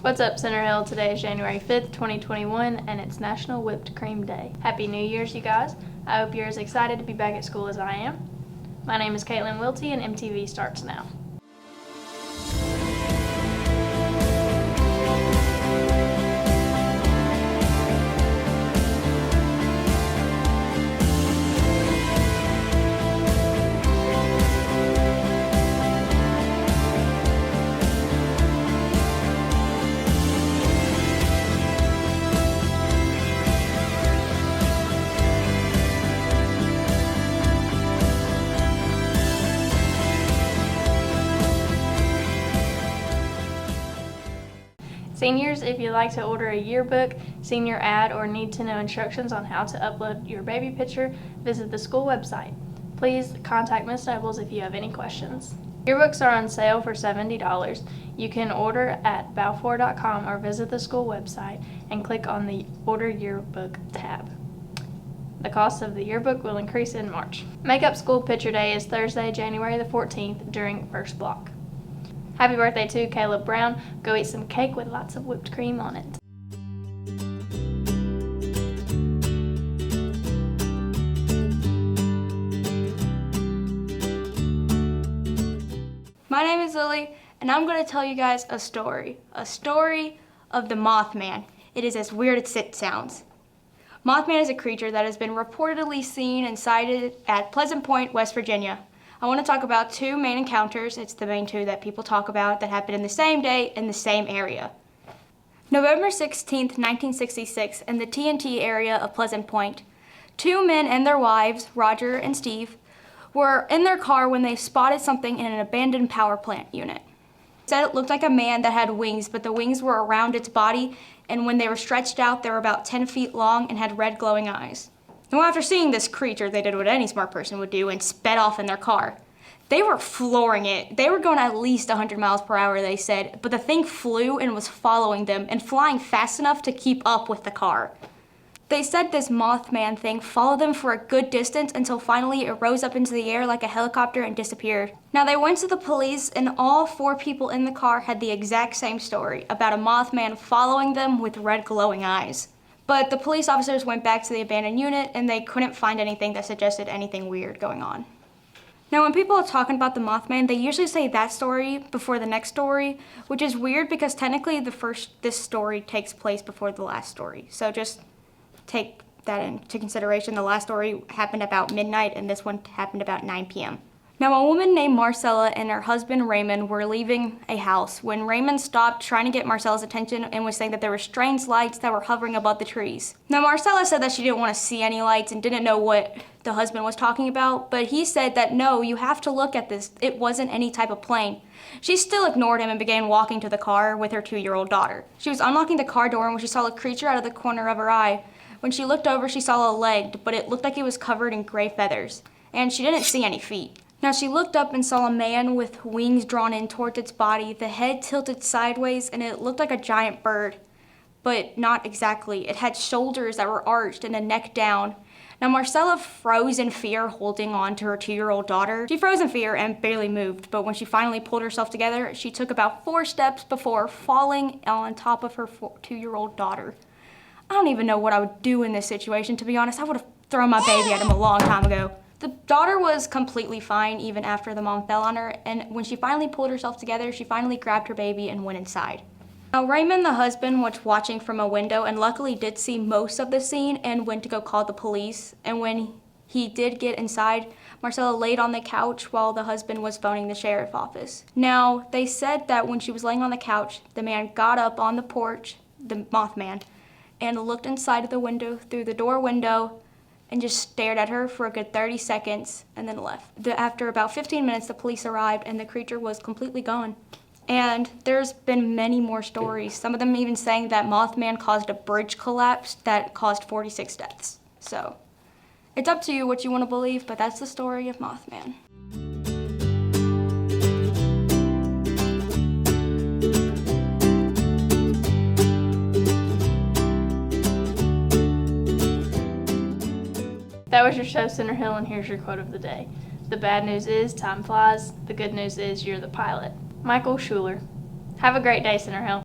What's up, Center Hill? Today is January 5th, 2021, and it's National Whipped Cream Day. Happy New Year's, you guys. I hope you're as excited to be back at school as I am. My name is Caitlin Wiltie, and MTV starts now. Seniors, if you'd like to order a yearbook, senior ad, or need to know instructions on how to upload your baby picture, visit the school website. Please contact Ms. Nobles if you have any questions. Yearbooks are on sale for $70. You can order at balfour.com or visit the school website and click on the Order Yearbook tab. The cost of the yearbook will increase in March. Makeup School Picture Day is Thursday, January the 14th during first block. Happy birthday to Caleb Brown. Go eat some cake with lots of whipped cream on it. My name is Lily, and I'm going to tell you guys a story of the Mothman. It is as weird as it sounds. Mothman is a creature that has been reportedly seen and sighted at Pleasant Point, West Virginia. I want to talk about two main encounters. It's the main two that people talk about that happened in the same day in the same area. November 16th, 1966, in the TNT area of Pleasant Point, two men and their wives, Roger and Steve, were in their car when they spotted something in an abandoned power plant unit. They said it looked like a man that had wings, but the wings were around its body, and when they were stretched out, they were about 10 feet long and had red glowing eyes. Now, after seeing this creature, they did what any smart person would do and sped off in their car. They were flooring it. They were going at least 100 miles per hour, they said, but the thing flew and was following them and flying fast enough to keep up with the car. They said this Mothman thing followed them for a good distance until finally it rose up into the air like a helicopter and disappeared. Now, they went to the police, and all four people in the car had the exact same story about a Mothman following them with red glowing eyes. But the police officers went back to the abandoned unit and they couldn't find anything that suggested anything weird going on. Now, when people are talking about the Mothman, they usually say that story before the next story, which is weird because technically this story takes place before the last story. So just take that into consideration. The last story happened about midnight and this one happened about 9 p.m. Now, a woman named Marcella and her husband Raymond were leaving a house when Raymond stopped trying to get Marcella's attention and was saying that there were strange lights that were hovering above the trees. Now, Marcella said that she didn't want to see any lights and didn't know what the husband was talking about, but he said that no, you have to look at this. It wasn't any type of plane. She still ignored him and began walking to the car with her 2-year-old daughter. She was unlocking the car door when she saw a creature out of the corner of her eye. When she looked over, she saw a leg, but it looked like it was covered in gray feathers, and she didn't see any feet. Now, she looked up and saw a man with wings drawn in towards its body, the head tilted sideways, and it looked like a giant bird, but not exactly. It had shoulders that were arched and a neck down. Now, Marcella froze in fear, holding on to her 2-year-old daughter. She froze in fear and barely moved, but when she finally pulled herself together, she took about 4 steps before falling on top of her 2-year-old daughter. I don't even know what I would do in this situation, to be honest. I would have thrown my baby at him a long time ago. The daughter was completely fine even after the mom fell on her, and when she finally pulled herself together, she finally grabbed her baby and went inside. Now, Raymond, the husband, was watching from a window and luckily did see most of the scene and went to go call the police. And when he did get inside, Marcella laid on the couch while the husband was phoning the sheriff's office. Now, they said that when she was laying on the couch, the man got up on the porch, the Mothman, and looked inside of the window through the door window and just stared at her for a good 30 seconds and then left. After about 15 minutes, the police arrived and the creature was completely gone. And there's been many more stories, some of them even saying that Mothman caused a bridge collapse that caused 46 deaths. So it's up to you what you want to believe, but that's the story of Mothman. That was your show, Center Hill, and here's your quote of the day. The bad news is time flies. The good news is you're the pilot. Michael Schuler. Have a great day, Center Hill.